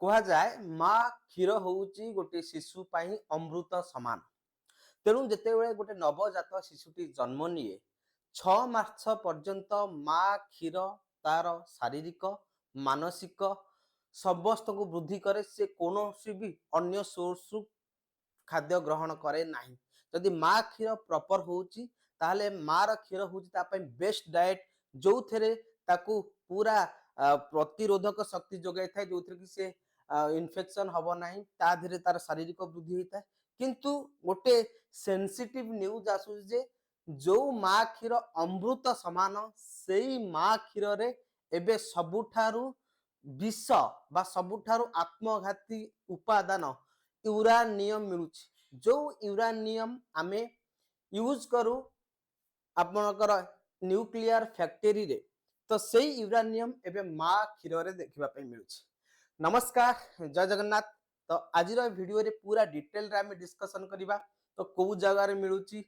कह जाए माँ क्षीर हूँ गोटे शिशु अमृत सामान। तेणु जिते गोटे नवजात शिशुटी जन्म निए 6 मास पर्यंत माँ क्षीर तार शारीरिक मानसिक समस्त को वृद्धि करे। से कौन भी अन्य सोर्स खाद्य ग्रहण करे नहीं। जदि माँ क्षीर प्रॉपर होउची ताहले मार क्षीर होउची तापई बेस्ट डाइट जो थे ताकू पूरा प्रतिरोधक शक्ति जोगाई थाए जो थे कि से इन्फेक्शन हब नहीं ता धीरे तार शारीरिक वृद्धि होता है। किंतु गोटे सेंसिटिव न्यूज आसु जे जो माँ क्षीर अमृत समान से माँ क्षीर रे एबे सबुठारु विष बा सबुठारु आत्मघाती उपादान यूरानियम मिलुछि। जो यूरानियम आमे यूज करू आपनकर न्यूक्लियर फैक्ट्री रे तो से यूरानियम एबे माँ क्षीर रे देखिबा पई मिलुछि। नमस्कार, जय जगन्नाथ। तो आज वीडियो रे पूरा डिटेल रे आमे डिस्कशन करिबा तो को जगह रे मिलुछि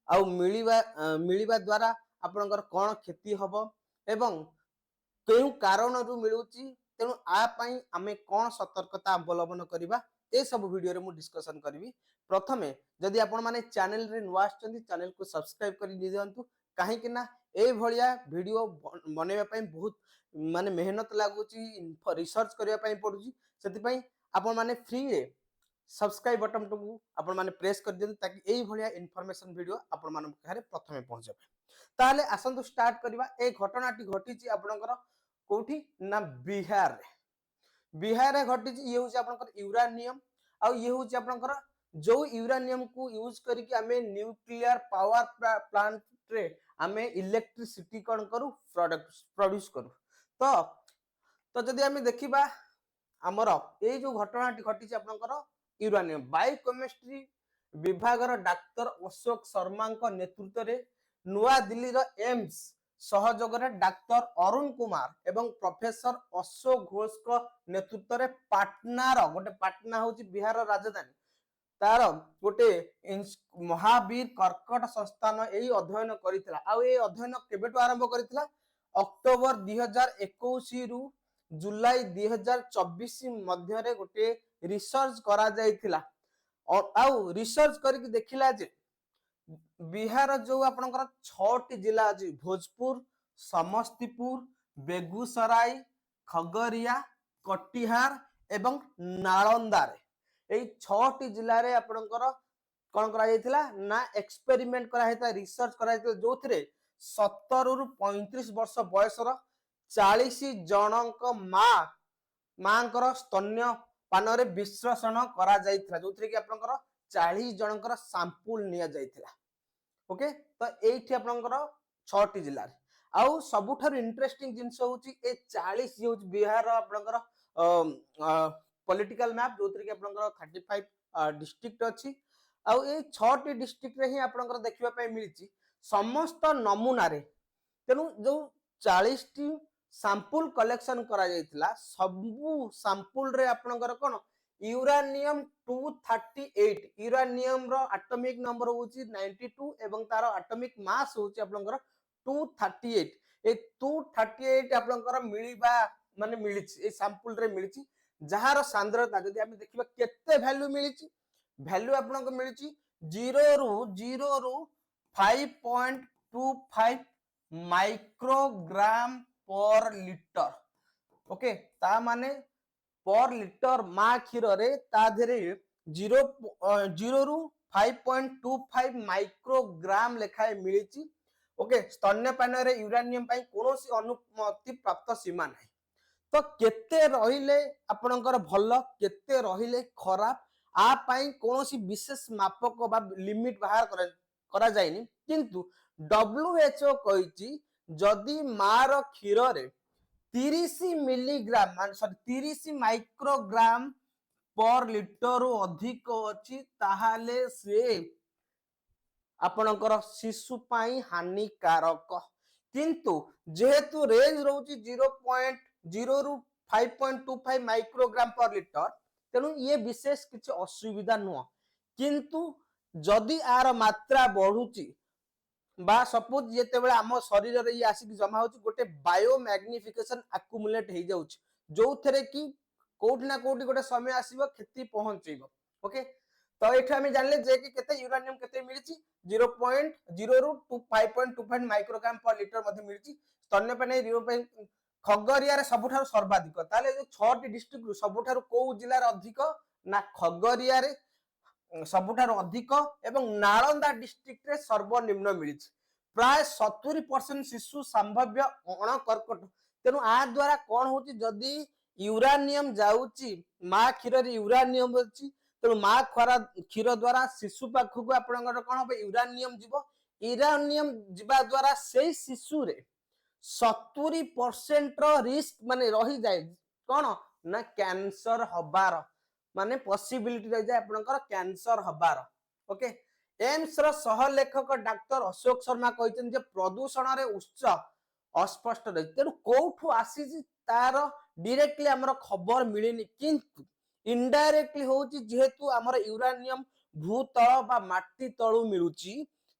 आउ मिलिबा द्वारा आपनकर कोन क्षति हबो एवं केउ कारण रु मिलुछि। तेणु आ पई आमे कोन सतर्कता अवलंबन करिबा ए सब वीडियो रे मु डिस्कशन करिवि। प्रथमे जदि आपण माने चैनल रे नुआ आछथि चैनल को सब्सक्राइब करि दियंतु काहे कि ना ए भलिया वीडियो बनेबा पई बहुत माने मेहनत लागुची रिसर्च करिया पई पडुची। सेति पई आपण माने फ्री रे सब्सक्राइब बटन को आपण माने प्रेस कर दियंतु ताकि एई भलिया इन्फॉर्मेशन वीडियो आपण माने पाखरे प्रथमे पहुंचे। ताहले आसंतु स्टार्ट करिबा। ए घटनाटी घटिची आपणकर कोठी ना बिहार रे। बिहार रे घटिची ये होची आपणकर यूरानियम आ ये होची आपणकर जो यूरानियम को यूज करके आमे न्यूक्लियर पावर प्लांट रे आमे इलेक्ट्रिसिटी कोन करू प्रोड्यूस करू। तो जदि आमे देखिबा हमर ए जो घटनाटी घटिची आपणकर यूरानियम बायोकेमिस्ट्री विभाग डाक्तर अशोक शर्मा नेतृत्व रे नुआ दिल्ली रो एम्स सहयोग रे डाक्तर अरुण कुमार एवं प्रोफेसर अशोक घोष को नेतृत्व रे पाटना रो गोटे पाटना होची बिहार रो राजधानी तार गोटे महावीर कर्कट संस्थान यही अध्ययन करितला। आ ए अध्ययन केबेटो आरंभ करितला अक्टोबर 2021 रु जुलाई 2024 मध्य रे गोटे रिसर्च करा जायतिला। आउ रिसर्च करके देखिला जे बिहार जो आपनकर 6टी जिला अछि भोजपुर, समस्तीपुर, बेगूसराय, खगड़िया, कटिहार एवं नालंदा रे ए 6टी जिला रे आपनकर कोन करा जायतिला ना एक्सपेरिमेंट करा हेता रिसर्च करा हेता जो थरे 17 रु 35 वर्ष बयसर 40 जनक मांकर स्तन्य पान रे विश्लेषण करा जायतिला जो थरे कि आपनकर 40 जनकर सैंपल निया जायतिला। ओके, तो एठी आपनकर 6टी जिल्ला रे आउ सबुठार इंटरेस्टिंग जिंस होची ए 40 जे होची बिहार आपनकर पॉलिटिकल मैप जो कि आपनकर 35 डिस्ट्रिक्ट अछि। आउ ए 6टी डिस्ट्रिक्ट रे ही आपनकर देखिबा पय मिलिची समस्त नमूना रे। तेनु जो 40 टी सैंपल कलेक्शन करा जायतिला सबु सैंपल रे आपनकर कोन यूरानियम 238 यूरानियम रो एटॉमिक नंबर होची 92 एवं तार एटॉमिक मास होची आपनकर 238। ए 238 आपनकर मिलिबा माने मिलिची ए सैंपल रे मिलिची जहार सांद्रता जदि हम देखिबा केते वैल्यू मिलिची वैल्यू आपनको मिलिची 0 रु 5.25 माइक्रोग्राम पर लीटर। ओके, ता माने पर लीटर माँ क्षीर रे ता धरे 0 रु 5.25 माइक्रोग्राम लेखाए मिलिची। ओके, स्तन्यपान रे यूरानियम पई कोनोसी अनुमति प्राप्त सीमा नाही। तो केते रहिले आपनकर भल केते रहिले खराब आ पई कोनोसी विशेष मापक बा लिमिट बाहर करा जायनी। किंतु WHO कहिची जदि मार क्षीर रे 30 मिलीग्राम मान सॉरी 30 माइक्रोग्राम पर लीटर अधिक अछि ताहाले से आपनकर शिशु पाई हानिकारक। किंतु जेहेतु रेंज रहउची 0.0 रु 5.25 माइक्रोग्राम पर लीटर तेणु ये विशेष किछि असुविधा नुह। किंतु जदि आर मात्रा बढ़ुची बा सपोज जेते बेले हम शरीर रे आसिक जमा होची गोटे बायो मैग्निफिकेशन एक्युमुलेट हे जाउची जो थरे कि कोठी ना कोठी गोटे समय आसीबो क्षति पहुंचेबो ओके तो एठा हम जानले जे कि केते यूरानियम केते मिलिछि 0.0 रु 5.25 माइक्रोग्राम पर लीटर मध्ये मिलिछि स्तन्यपानी खगरिया रे सबुठारु सर्वाधिक ताले जो 6 टी डिस्ट्रिक्ट रु सबुठारु को जिल्ला रे अधिक ना खगरिया रे सबुठारु अधिक एवं नालंदा डिस्ट्रिक्ट रे सर्वनिम्न मिलिछि प्राय 70% शिशु संभाव्य अण कर्कट तेनु आ द्वारा कोन होची जदी यूरानियम जाउची मा क्षीर रे यूरानियम अछि तेनु मा खरा क्षीर द्वारा शिशु पाखु आपनकर कोन हो यूरानियम जीवो यूरानियम जीवा द्वारा से शिशु रे 70% रो रिस्क माने रही जाय कोन ना कैंसर हबार माने पॉसिबिलिटी रही जाय आपनकर कैंसर हबार ओके एम्स रो सहलेखक डाक्टर अशोक शर्मा कहते जे प्रदूषण रे उच्च अस्पष्ट रही तेणु कोठु आसी तार डायरेक्टली हमर खबर मिलिनी किंतु इनडायरेक्टली होची जेहेतु हमर यूरानियम भूतल बा माटी तळु मिलुची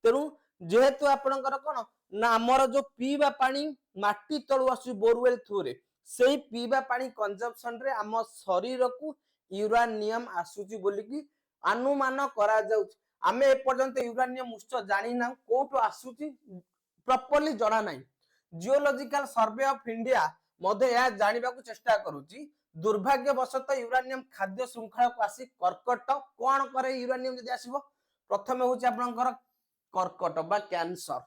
तेणु जेहेतु आपनकर कोन ना हमर जो पीवा पानी माटी तळु आसु बोरवेल थ्रू रे सेही पीवा पानी कंजम्पशन रे हम शरीर को यूरानियम आसुची बोली की अनुमान करा जाउची आमे ए पर्यंत यूरानियम उत्स जानि ना कोठु आसुची प्रॉपर्ली जणा नाही जियोलॉजिकल सर्वे ऑफ इंडिया मध्ये या जानिबा को चेष्टा करूची दुर्भाग्यवशत यूरानियम खाद्य श्रृंखला को आसी कर्कट कोन करे यूरानियम जदी आसीबो प्रथमे होची आपनकर कर्कट बा कैंसर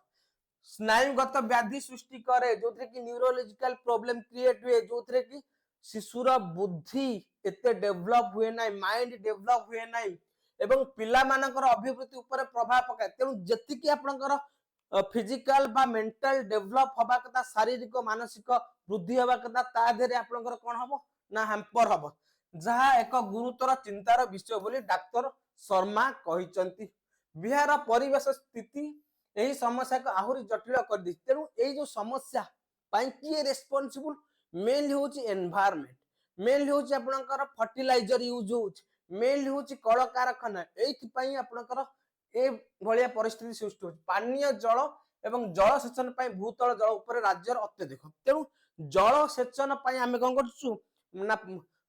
स्नायुगत व्याधि सृष्टि करे जोथरे कि न्यूरोलॉजिकल प्रॉब्लम क्रिएट हुए जोथरे कि शिशुर बुद्धि एते डेवलप हुए नाही माइंड डेवलप हुए नाही एवं पिला मानकर अभिवृद्धि ऊपर प्रभाव पकाए तेणु जति कि आपनकर फिजिकल बा मेंटल डेवलप हबा कथा शारीरिक मानसिक वृद्धि हबा कथा ता देरे आपनकर कोन हबो ना हैम्पर हबो जहा एक गुरुतर चिंतार विषय बोली डाक्टर शर्मा कहिचंती बिहार परिवेश स्थिति एही समस्या को आहुरी जटिल कर दी तेणु एही जो समस्या पाई किए रेस्पोंसिबल मेनली होची एनवायरनमेंट मेनली होची आपनकर फर्टिलाइजर यूज होची मेनली होची कल कारखाना एथि पई आपनकर ए भलिया परिस्थिति सृष्टि होची पानीय जल एवं जल सेचन पई भूतल जल ऊपर राज्यर अत्यधिक तेणु जल सेचन पई आमे कोन करछु ना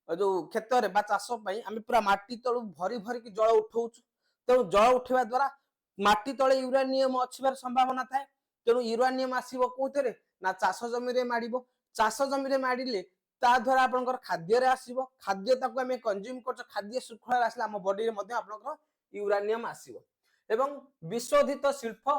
जो खेत रे बा चाष पई आमे पूरा माटी तळु भरी भरी की जल उठौछु तेणु जल उठेवा द्वारा माटी तळे यूरानियम अछिबार संभावना थाए तेणु यूरानियम आसीबो कोथरे ना चाष जमी रे माडिबो चाष जमी रे माडिले ता द्वारा आपनकर खाद्य रे आसीबो खाद्य ताको हमें कंज्यूम करछ खाद्य श्रृंखला आसला हम बॉडी रे मध्ये आपनकर यूरानियम आसीबो एवं विशोधित शिल्प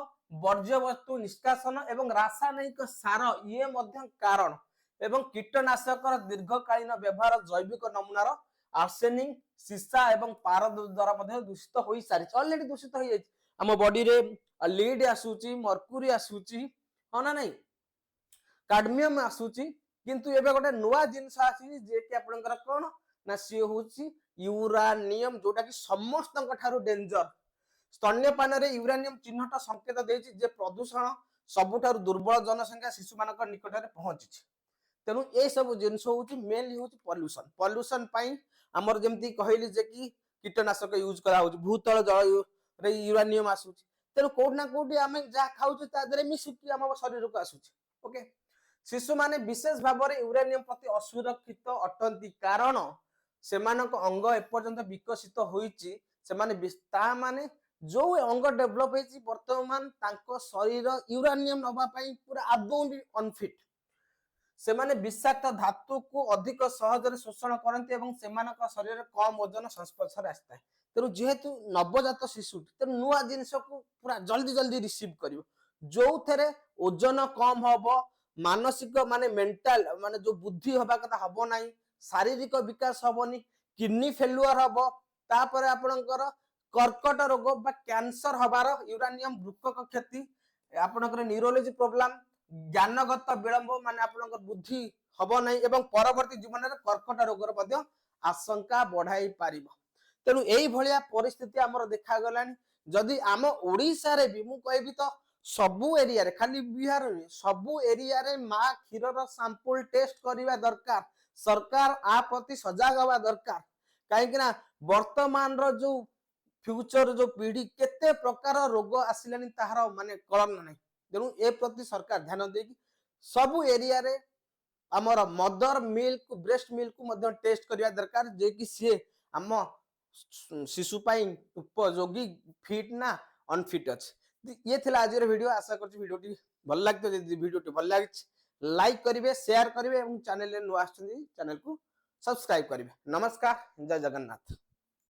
वर्ज्य वस्तु निष्कासन एवं रासायनिक सार ये मध्ये कारण एवं कीटनाशक दीर्घकालीन व्यवहार जैविक नमूनार आर्सेनिक सीसा एवं पारद द्वारा मध्ये दूषित होई सारी ऑलरेडी दूषित होई जाय हम बॉडी रे लीड आसुची मर्क्यूरी आसुची हो ना नहीं कैडमियम आसुची किंतु एबे गोटे नुवा जिंस आसी जे कि आपनकर कोन ना सी होची यूरानियम जोटा कि समस्त ठारू डेंजर स्तन्यपान रे यूरानियम चिन्हट संकेत देछि जे प्रदूषण सबुठारू दुर्बल जनसंख्या शिशु मानक निकट रे पहुंची तेणु ए सब जिंस होची मेनली होची पॉल्यूशन पॉल्यूशन पई हमर जेमती कहैली जे कि कीटनाशक यूज करा होची भूतल जल रे यूरानियम आसुची तेणु कोड ना कोडी आमे जा खाउछु ता दरे मिसुकी हम शरीर को आसुची ओके शिशु माने विशेष भाव में यूरानियम प्रति असुरक्षित अटंती कारण सेमानक अंग एपर्यंत विकसित होईची सेमाने ता माने जो अंग डेवलप होईची वर्तमान तांको शरीर यूरानियम नबा पई पूरा आदौ अनफिट सेमाने विषाक्त धातु को अधिक सहज रे शोषण करंती एवं सेमानक शरीर कम ओजन संस्पर्श रे आस्ता है तेणु जेहेतु नवजात शिशु तेणु नुआ जिनस को पूरा जल्दी जल्दी रिसीव करिवो जो थरे ओजन कम हबो मानसिक माने मेंटल माने जो बुद्धि हबा कथा हबो नाही शारीरिक विकास हबोनी किडनी फेल्युअर हबो तापर आपनकर कर्कट रोग बा कैंसर हबार यूरानियम वृक्क क्षति आपनकर न्यूरोलॉजी प्रॉब्लम ज्ञानगत विलंब माने आपनकर बुद्धि हबो नाही एवं परवर्ती जीवन रे कर्कट रोगर मध्ये आशंका बढ़ाई पारिबो तेणु एई भलिया परिस्थिति हमर देखा गलानी जदि आम ओडिसा रे भी मु कहबी तो सबु एरिया रे खाली बिहार रे सबु एरिया रे मा क्षीरर सैंपल टेस्ट करिवा दरकार सरकार आ प्रति सजग हवा दरकार काहे कि ना वर्तमान रो जो फ्यूचर जो पीढ़ी केते प्रकार रोग आसिलानी ताहार माने कलन नै तेणु ए प्रति सरकार ध्यान दे कि सबु एरिया रे आमर मदर मिल्क ब्रेस्ट मिल्क को मध्य टेस्ट करबा दरकार जे कि सी आम शिशु पाई उपयोगी फिट ना अनफिट अच्छे ये थिला आज वीडियो आशा कर वीडियो भल लगते वीडियो भल लगे लाइक करेंगे शेयर करेंगे चैनल नुआ चैनल को सब्सक्राइब करेंगे नमस्कार जय जगन्नाथ।